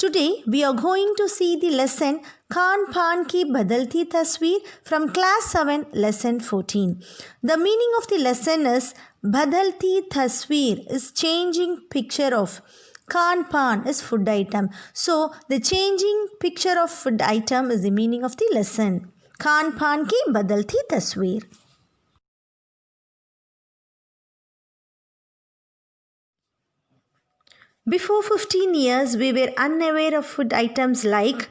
Today we are going to see the lesson Khan Pan Ki Badalti Tasveer from class 7 lesson 14. The meaning of the lesson is Badalti Tasveer is changing picture of. Khan Pan is food item. So the changing picture of food item is the meaning of the lesson. Khan Pan Ki Badalti Tasveer. Before 15 years, we were unaware of food items like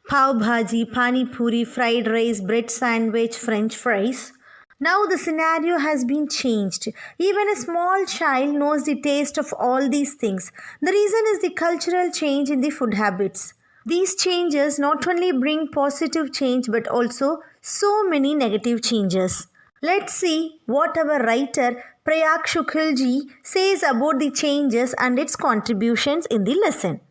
pav bhaji, pani puri, fried rice, bread sandwich, french fries. Now the scenario has been changed. Even a small child knows the taste of all these things. The reason is the cultural change in the food habits. These changes not only bring positive change but also so many negative changes. Let's see what our writer Prayag Shukilji says about the changes and its contributions in the lesson.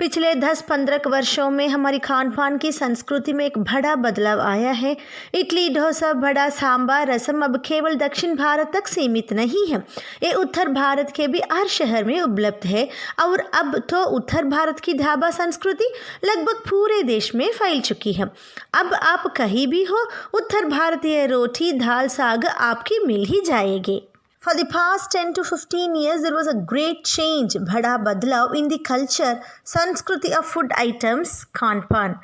पिछले 10-15 वर्षों में हमारी खान पान की संस्कृति में एक बड़ा बदलाव आया है। इडली, डोसा, वड़ा, सांभर, रसम अब केवल दक्षिण भारत तक सीमित नहीं है। ये उत्तर भारत के भी हर शहर में उपलब्ध है और अब तो उत्तर भारत की ढाबा संस्कृति लगभग पूरे देश में फैल चुकी है। अब आप कहीं भी हो, उत्तर भारतीय रोटी, दाल, साग आपकी मिल ही जाएगी। For the past 10 to 15 years, there was a great change, bada badlav in the culture, Sanskriti of food items, Khan Pan.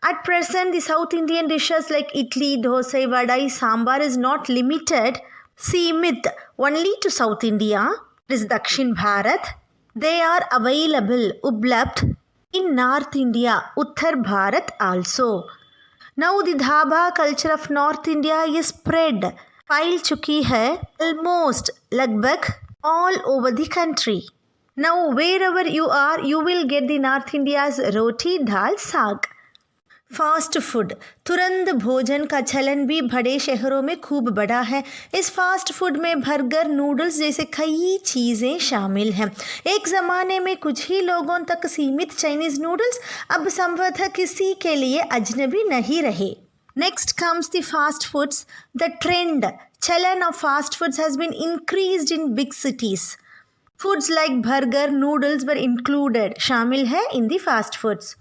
At present, the South Indian dishes like idli, dosa, vadai, sambar is not limited, seemit only to South India, it is Dakshin Bharat. They are available, ublabd, in North India, Uttar Bharat also. Now the dhaba culture of North India is spread. फैल चुकी है almost लगभग all over the country. Now wherever you are, you will get the North India's roti, dal, saag. Fast food, तुरंत भोजन का चलन भी बड़े शहरों में खूब बढ़ा है। इस फास्ट फूड में बर्गर, नूडल्स जैसे कई चीज़ें शामिल हैं। एक ज़माने में कुछ ही लोगों तक सीमित चाइनीज़ नूडल्स अब संभवतः किसी के लिए अजनबी नहीं रहे। Next comes the fast foods. The trend, chalan of fast foods has been increased in big cities. Foods like burger, noodles were included, शामिल है in the fast foods.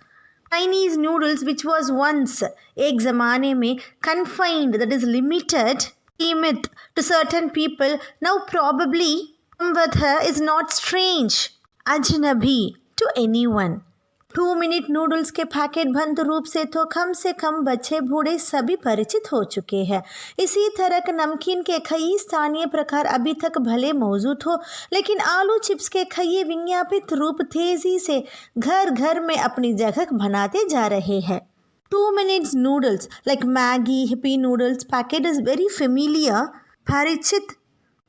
Chinese noodles, which was once एक ज़माने में confined, that is limited, सीमित to certain people, now probably is not strange, ajnabi to anyone. 2-minute noodles के packet बंद रूप से कम बच्चे बूढ़े सभी परिचित हो चुके हैं। इसी तरह के नमकीन के कई स्थानीय प्रकार अभी तक भले मौजूद हो, लेकिन आलू चिप्स के कई विज्ञापित रूप तेजी से घर घर में अपनी जगह बनाते जा रहे हैं। 2 minutes noodles like Maggi, Hippie noodles packet is very familiar, परिचित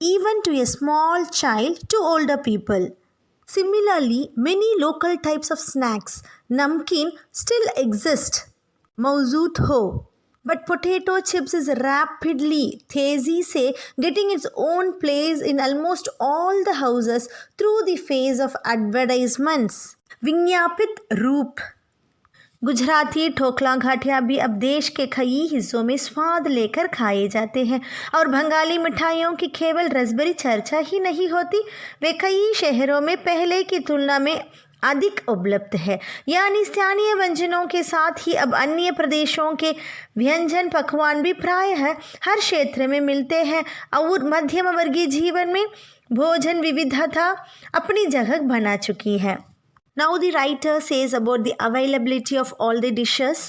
even to a small child to older people. Similarly, many local types of snacks, namkeen, still exist, मौजूद हो. But potato chips is rapidly, तेजी से getting its own place in almost all the houses through the phase of advertisements. विज्ञापित रूप. गुजराती ठोकला घाटिया भी अब देश के कई हिस्सों में स्वाद लेकर खाए जाते हैं और बंगाली मिठाइयों की केवल रसभरी चर्चा ही नहीं होती, वे कई शहरों में पहले की तुलना में अधिक उपलब्ध है। यानी स्थानीय व्यंजनों के साथ ही अब अन्य प्रदेशों के व्यंजन पकवान भी प्रायः हर क्षेत्र में मिलते हैं और मध्यम वर्गीय जीवन में भोजन विविधता अपनी जगह बना चुकी है। Now the writer says about the availability of all the dishes.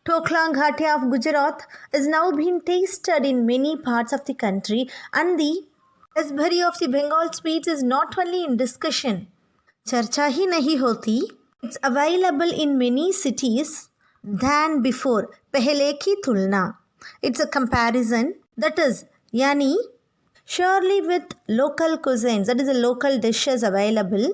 Thokla Ghatia of Gujarat is now being tasted in many parts of the country, and the raspberry of the Bengal sweets is not only in discussion. चर्चा ही नहीं होती. It's available in many cities than before. पहले की तुलना. It's a comparison, that is यानी surely with local cuisines, that is the local dishes available.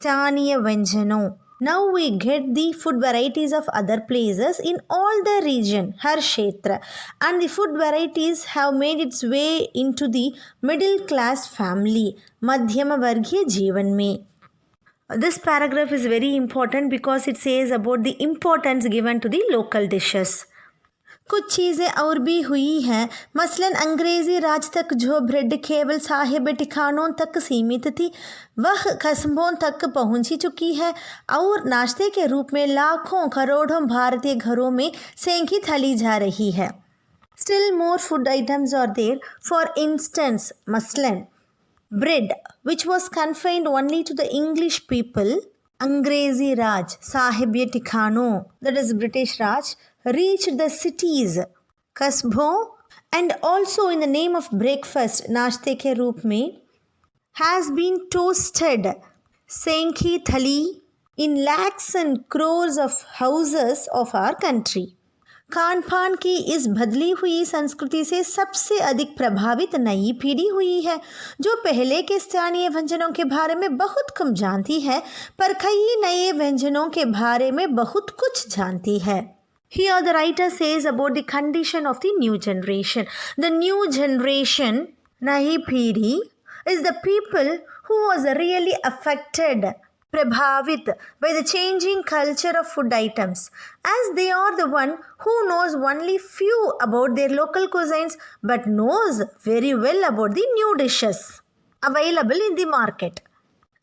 स्थानीय व्यंजनों. Now we get the food varieties of other places in all the region, हर क्षेत्र, and the food varieties have made its way into the middle class family, मध्यम वर्गीय जीवन में. This paragraph is very important because it says about the importance given to the local dishes. कुछ चीज़ें और भी हुई हैं, मसलन अंग्रेज़ी राज तक जो ब्रेड केवल साहिब ठिकानों तक सीमित थी वह कस्बों तक पहुंच चुकी है और नाश्ते के रूप में लाखों करोड़ों भारतीय घरों में सेंकी थली जा रही है। Still more food items are there. For instance, maslan, bread, which was confined only to the English people, Angrezi Raj, Sahib-e Tikhano, that is British Raj, reached the cities, kasbon, and also in the name of breakfast, नाश्ते के रूप में, has been toasted, senki thali, in lakhs and crores of houses of our country. Khan पान की इस बदली हुई संस्कृति से सबसे अधिक प्रभावित नई पीढ़ी हुई है जो पहले के स्थानीय व्यंजनों के बारे में बहुत कम जानती है पर कई नए व्यंजनों के बारे में बहुत कुछ जानती है। Here the writer says about the condition of the new generation. The new generation, नई पीढ़ी, is the people who was really affected, प्रभावित by the changing culture of food items, as they are the one who knows only few about their local cuisines but knows very well about the new dishes available in the market.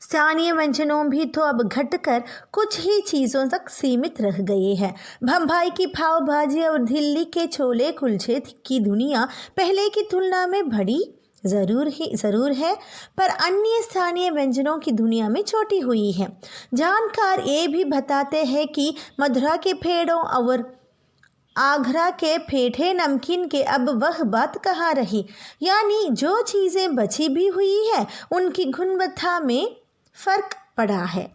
स्थानीय व्यंजनों भी तो अब घटकर कुछ ही चीज़ों तक सीमित रह गए हैं। बम्बई की पाव भाजी और दिल्ली के छोले कुलचे की दुनिया पहले की तुलना में बड़ी ज़रूर है पर अन्य स्थानीय व्यंजनों की दुनिया में छोटी हुई है। जानकार ये भी बताते हैं कि मथुरा के पेड़ों और आगरा के पेठे नमकीन के अब वह बात कहाँ रही, यानी जो चीज़ें बची भी हुई है उनकी गुणवत्ता में फ़र्क पड़ा है।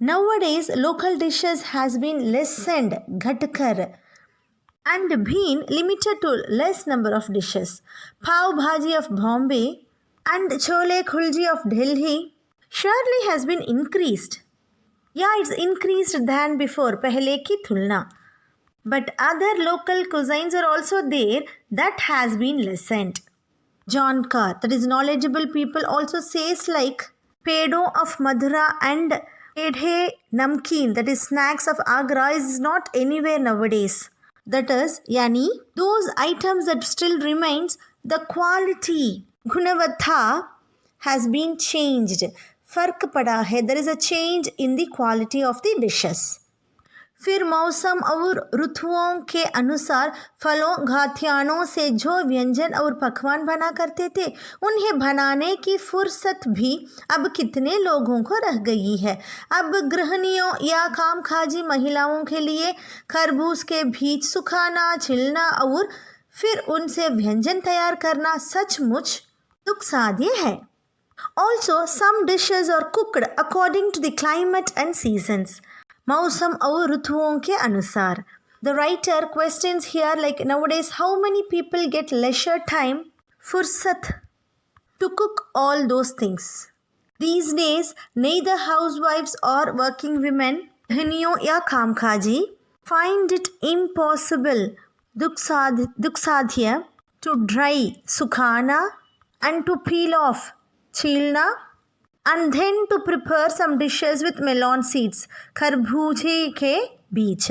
Nowadays local dishes has been lessened, घटकर, and been limited to less number of dishes. Pav Bhaji of Bombay and Chole Khulji of Delhi surely has been increased. Yeah, it's increased than before, pehle ki tulna. But other local cuisines are also there that has been lessened. John Carr, that is knowledgeable people, also says like Pedo of Madhura and Pedhe Namkeen, that is snacks of Agra, is not anywhere nowadays. That is, yani, those items that still remains, the quality, gunavattha, has been changed. फर्क पड़ा है, there is a change in the quality of the dishes. फिर मौसम और ऋतुओं के अनुसार फलों घातियानों से जो व्यंजन और पकवान बना करते थे उन्हें बनाने की फुर्सत भी अब कितने लोगों को रह गई है। अब गृहिणियों या कामकाजी महिलाओं के लिए खरबूज के बीज सुखाना, छिलना और फिर उनसे व्यंजन तैयार करना सचमुच दुखसाध्य है। Also, some dishes are cooked according to the climate and seasons. मौसम और ऋतुओं के अनुसार. The writer questions here like nowadays how many people get leisure time, fursat, to cook all those things. These days neither housewives or working women, गृहिणियों या कामकाजी, find it impossible, दुखसाध्य, to dry, सुखाना, and to peel off, छीलना, and then to prepare some dishes with melon seeds, खरबूजे के बीज.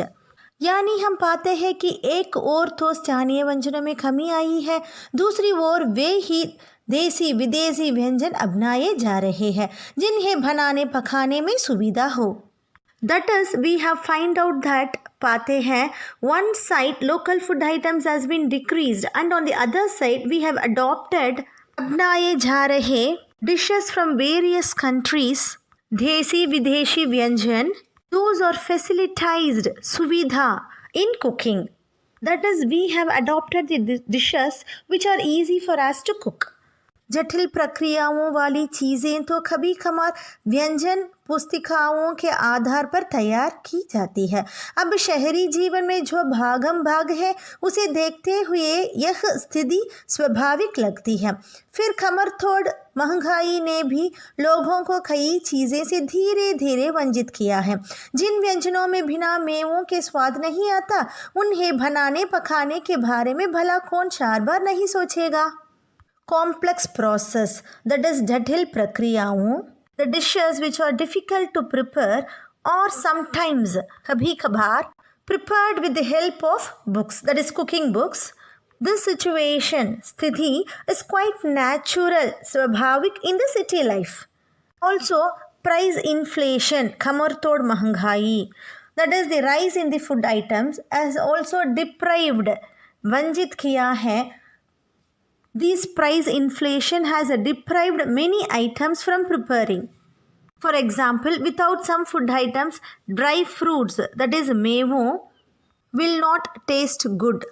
यानी हम पाते हैं कि एक ओर तो स्थानीय व्यंजनों में कमी आई है, दूसरी ओर वे ही देसी विदेशी व्यंजन अपनाए जा रहे हैं जिन्हें बनाने पकाने में सुविधा हो. That is, we have find out that पाते हैं one side local food items has been decreased and on the other side we have adopted अपनाए जा रहे dishes from various countries, देसी विदेशी व्यंजन, those are facilitized, सुविधा in cooking. That is, we have adopted the dishes which are easy for us to cook. जटिल प्रक्रियाओं वाली चीज़ें तो कभी कभार व्यंजन पुस्तिकाओं के आधार पर तैयार की जाती है. अब शहरी जीवन में जो भागम भाग है उसे देखते हुए यह स्थिति स्वाभाविक लगती है. फिर कमर तोड़ महंगाई ने भी लोगों को कई चीज़ें से धीरे धीरे वंचित किया है. जिन व्यंजनों में बिना मेवों के स्वाद नहीं आता उन्हें बनाने पकाने के बारे में भला कौन 4 बार नहीं सोचेगा. Complex process, that is जटिल प्रक्रियाओं, the dishes which are difficult to prepare or sometimes कभी कभार prepared with the help of books, that is cooking books. This situation, sthiti, is quite natural, swabhavik in the city life. Also, price inflation, khamar tod mahangai, that is the rise in the food items, has also deprived, vanjit kiya hai. This price inflation has deprived many items from preparing. For example, without some food items, dry fruits, that is mevo, will not taste good.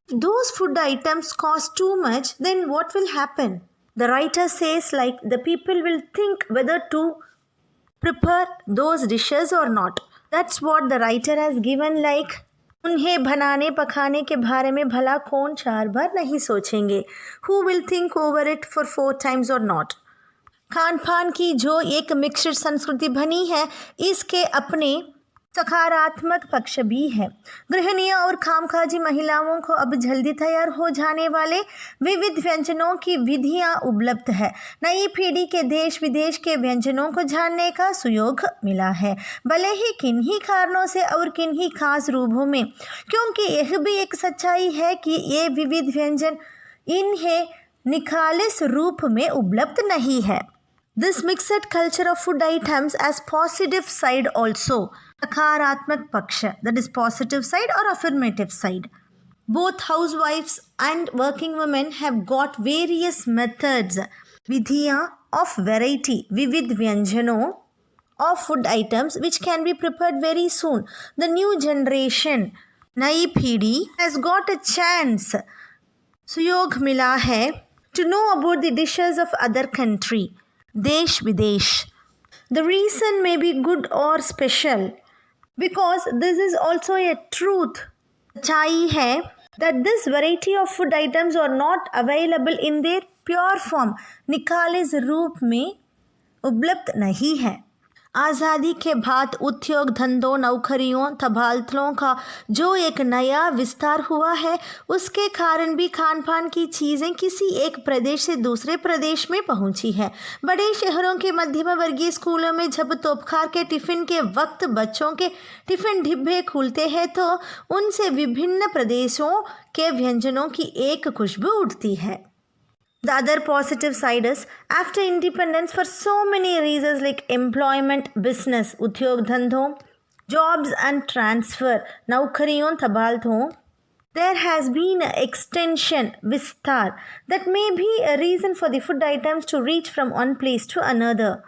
If those food items cost too much, then what will happen? The writer says like the people will think whether to prepare those dishes or not. That's what the writer has given like उन्हें बनाने पकाने के बारे में भला कौन 4 बार नहीं सोचेंगे. Who will think over it for 4 times or not? Khan पान की जो एक मिक्सड संस्कृति बनी है, इसके अपने सकारात्मक पक्ष भी है. गृहिणियों और कामकाजी महिलाओं को अब जल्दी तैयार हो जाने वाले विविध व्यंजनों की विधियां उपलब्ध है. नई पीढ़ी के देश विदेश के व्यंजनों को जानने का सुयोग मिला है, भले ही किन्हीं कारणों से और किन्हीं खास रूपों में, क्योंकि यह भी एक सच्चाई है कि ये विविध व्यंजन इन्हें निखालिस रूप में उपलब्ध नहीं है. This mixed culture of food items as positive side also. सकारात्मक पक्ष, that is positive side or affirmative side. Both housewives and working women have got various methods, विधियाँ of variety, विविध व्यंजनों of food items which can be prepared very soon. The new generation, नई पीढ़ी has got a chance, सुयोग मिला है to know about the dishes of other country, देश विदेश. The reason may be good or special, because this is also a truth. सच्चाई है that this variety of food items are not available in their pure form, निखालिस रूप में उपलब्ध नहीं है. आज़ादी के बाद उद्योग धंधों, नौकरियों, तबादलों का जो एक नया विस्तार हुआ है, उसके कारण भी खान पान की चीज़ें किसी एक प्रदेश से दूसरे प्रदेश में पहुंची है. बड़े शहरों के मध्यम वर्गीय स्कूलों में जब दोपहर के टिफ़िन के वक्त बच्चों के टिफ़िन डिब्बे खुलते हैं तो उनसे विभिन्न प्रदेशों के व्यंजनों की एक खुशबू उठती है. The other positive side is, after independence, for so many reasons like employment, business, उद्योग धंधों, jobs and transfer, नौकरियों, तबादलों, there has been an extension, विस्तार, that may be a reason for the food items to reach from one place to another.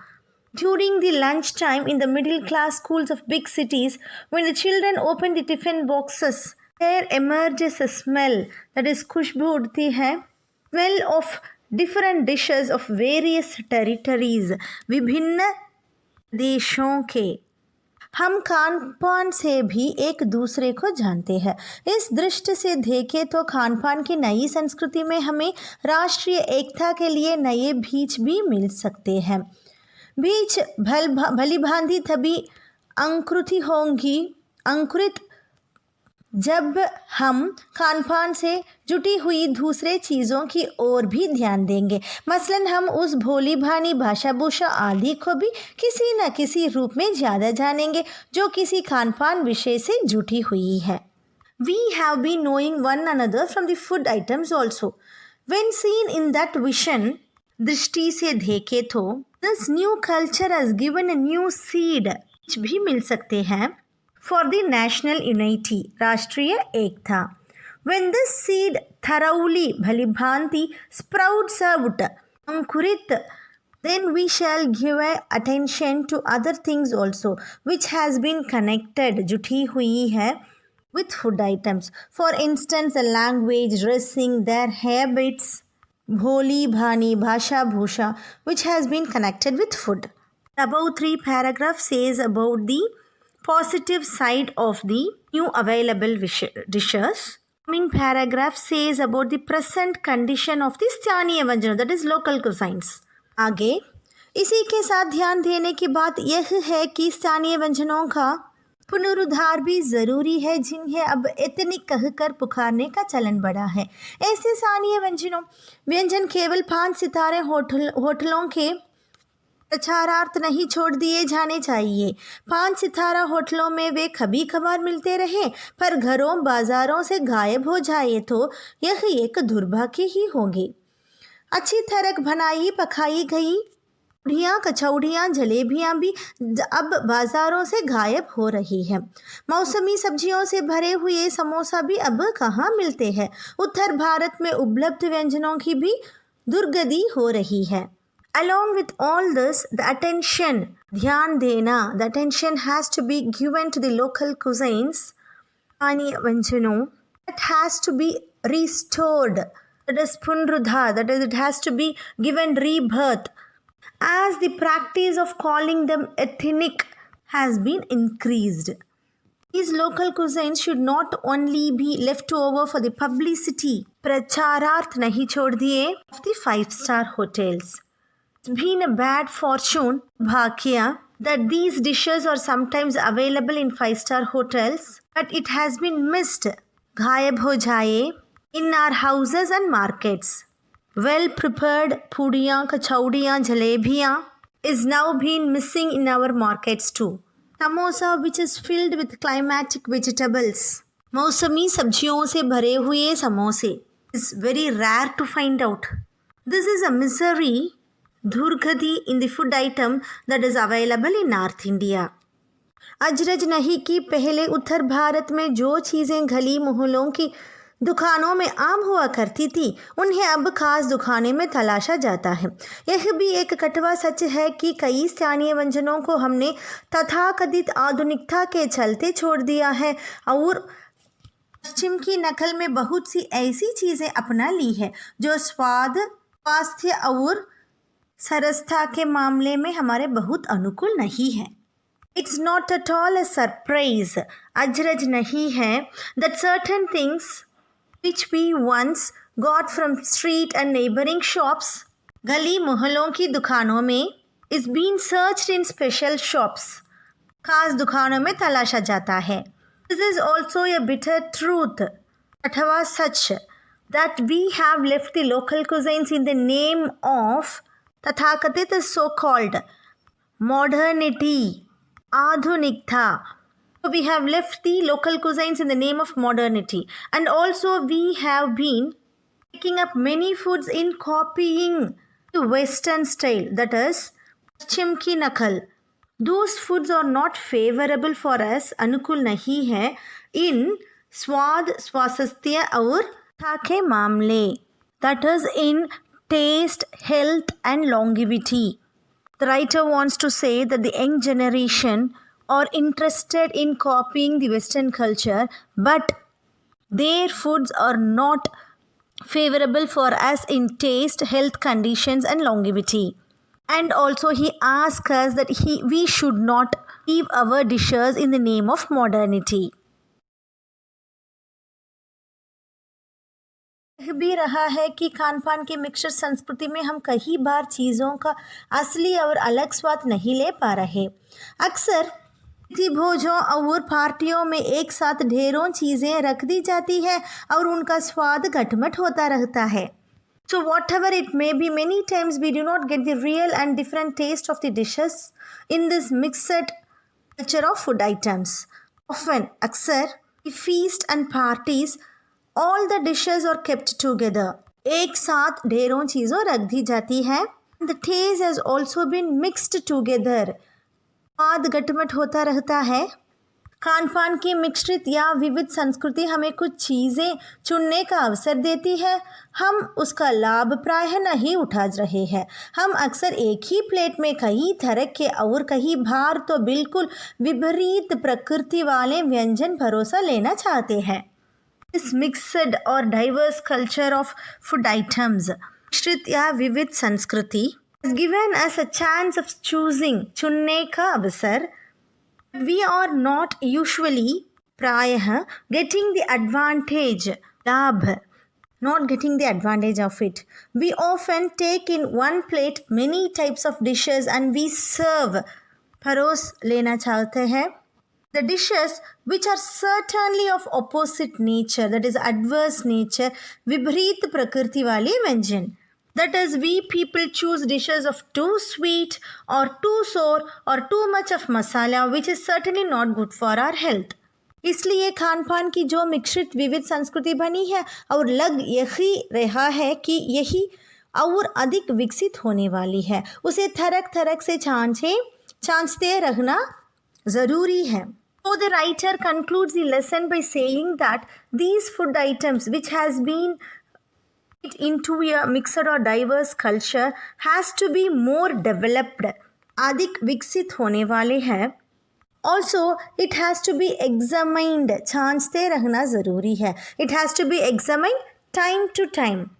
During the lunch time in the middle class schools of big cities, when the children open the tiffin boxes, there emerges a smell, that is खुशबू उठती है, smell of different dishes of various territories, विभिन्न देशों के. हम खान पान से भी एक दूसरे को जानते हैं. इस दृष्टि से देखें तो खान पान की नई संस्कृति में हमें राष्ट्रीय एकता के लिए नए बीज भी मिल सकते हैं. बीज भली भांति तभी अंकुरित जब हम खान पान से जुटी हुई दूसरे चीज़ों की ओर भी ध्यान देंगे. मसलन हम उस भोली भानी भाषा भूषा आदि को भी किसी न किसी रूप में ज़्यादा जानेंगे जो किसी खान पान विषय से जुटी हुई है. We have been knowing one another from the food items also. When seen in that vision, दृष्टि से देखे तो this new culture has given a new seed, भी मिल सकते हैं, for the national unity, राष्ट्रीय एकता. When this seed thoroughly भलीभांति sprouts out, अंकुरित, then we shall give attention to other things also, which has been connected, जुटी हुई है, with food items. For instance, the language, dressing, their habits, भोली भानी भाषा भूषा, which has been connected with food. Above 3 paragraphs says about the positive side of the new available dishes. Coming paragraph says about the present condition of the स्थानीय व्यंजनों, that is local cuisines. आगे इसी के साथ ध्यान देने की बात यह है कि स्थानीय व्यंजनों का पुनरुद्धार भी ज़रूरी है, जिन्हें अब एथनिक कहकर पुकारने का चलन बढ़ा है. ऐसे स्थानीय व्यंजन केवल 5 सितारे होटलों के प्रचारार्थ नहीं छोड़ दिए जाने चाहिए। 5 सितारा होटलों में वे कभी कभार मिलते रहे पर घरों बाजारों से गायब हो जाए तो यह एक दुर्भाग्य ही होगी। अच्छी तरह बनाई पकाई गई पूड़ियाँ कचौड़ियाँ जलेबियाँ भी अब बाज़ारों से गायब हो रही है। मौसमी सब्जियों से भरे हुए समोसा भी अब कहाँ मिलते हैं। उत्तर भारत में उपलब्ध व्यंजनों की भी दुर्गति हो रही है। Along with all this, the attention, ध्यान देना, the attention has to be given to the local cuisines, स्थानीय व्यंजनों, it has to be restored, that is पुनरुद्धार, that is it has to be given rebirth, as the practice of calling them ethnic has been increased. These local cuisines should not only be left over for the publicity, प्रचारार्थ नहीं छोड़ दिए, of the 5-star hotels. It's been a bad fortune, bhagya, that these dishes are sometimes available in 5-star hotels, but it has been missed, ghayab ho jaye, in our houses and markets. Well prepared pudiyan, kachaudiyan, jalebiyan is now been missing in our markets too. Samosa, which is filled with climatic vegetables, मौसमी सब्जियों से भरे हुए समोसे, is very rare to find out. This is a misery, दुर्गति in the food item that is available in North India. अजरज नहीं कि पहले उत्तर भारत में जो चीज़ें गली मोहल्लों की दुकानों में आम हुआ करती थी उन्हें अब खास दुकानें में तलाशा जाता है। यह भी एक कटवा सच है कि कई स्थानीय व्यंजनों को हमने तथाकथित आधुनिकता के चलते छोड़ दिया है और पश्चिम की नकल में बहुत सी ऐसी चीज़ें अपना ली है जो स्वाद, स्वास्थ्य और सरसता के मामले में हमारे बहुत अनुकूल नहीं है। It's not at all a surprise, अजरज नहीं है, that certain things which we once got from street and neighboring shops, गली मोहल्लों की दुकानों में, is being searched in special shops, खास दुकानों में तलाशा जाता है। This is also a bitter truth, अथवा सच, that we have left the local cuisines in the name of तथाकथित so called modernity, आधुनिकता. We have left the local cuisines in the name of modernity, and also we have been picking up many foods in copying the western style, that is पश्चिम की नकल. Those foods are not favorable for us, अनुकूल नहीं है in स्वाद, स्वास्थ्य और था के मामले, that is in taste, health and longevity. The writer wants to say that the young generation are interested in copying the Western culture, but their foods are not favorable for us in taste, health conditions and longevity. And also he asks us that we should not leave our dishes in the name of modernity. यह भी रहा है कि खान पान की mixture संस्कृति में हम कई बार चीज़ों का असली और अलग स्वाद नहीं ले पा रहे। अक्सर भोजों और पार्टियों में एक साथ ढेरों चीज़ें रख दी जाती है और उनका स्वाद घटमट होता रहता है। So whatever it may be, many times we do not get the real and different taste of the dishes in this mixed culture of food items. Often, अक्सर feast and parties, all the dishes are kept together. एक साथ ढेरों चीज़ों रख दी जाती है. The taste has also been mixed together. स्वाद घटमट होता रहता है. खान पान की मिश्रित या विविध संस्कृति हमें कुछ चीज़ें चुनने का अवसर देती है. हम उसका लाभ प्रायः नहीं उठा रहे हैं. हम अक्सर एक ही प्लेट में कई तरह के और कई बार तो बिल्कुल विपरीत प्रकृति वाले व्यंजन परोसा लेना चाहते हैं. This mixed or diverse culture of food items, मिश्रित या विविध संस्कृति, has given us a chance of choosing, चुनने का अवसर. We are not usually प्रायः getting the advantage, लाभ, not getting the advantage of it. We often take in one plate many types of dishes and we serve, परोस लेना चाहते हैं. The dishes which are certainly of opposite nature, that is adverse nature, विपरीत प्रकृति वाले व्यंजन. That is, we people choose dishes of too sweet or too sour or too much of masala, which is certainly not good for our health. इसलिए खान पान की जो मिश्रित विविध संस्कृति बनी है और लग यही रहा है कि यही और अधिक विकसित होने वाली है, उसे थरक थरक से छांछते रहना ज़रूरी है. So the writer concludes the lesson by saying that these food items which has been into a mixed or diverse culture has to be more developed, अधिक विकसित होने वाले हैं. Also, it has to be examined, छांछते रहना ज़रूरी है. It has to be examined time to time.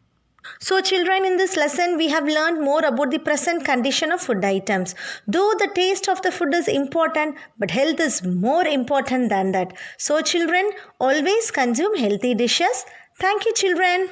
So children, in this lesson we have learned more about the present condition of food items. Though the taste of the food is important, but health is more important than that. So children, always consume healthy dishes. Thank you children.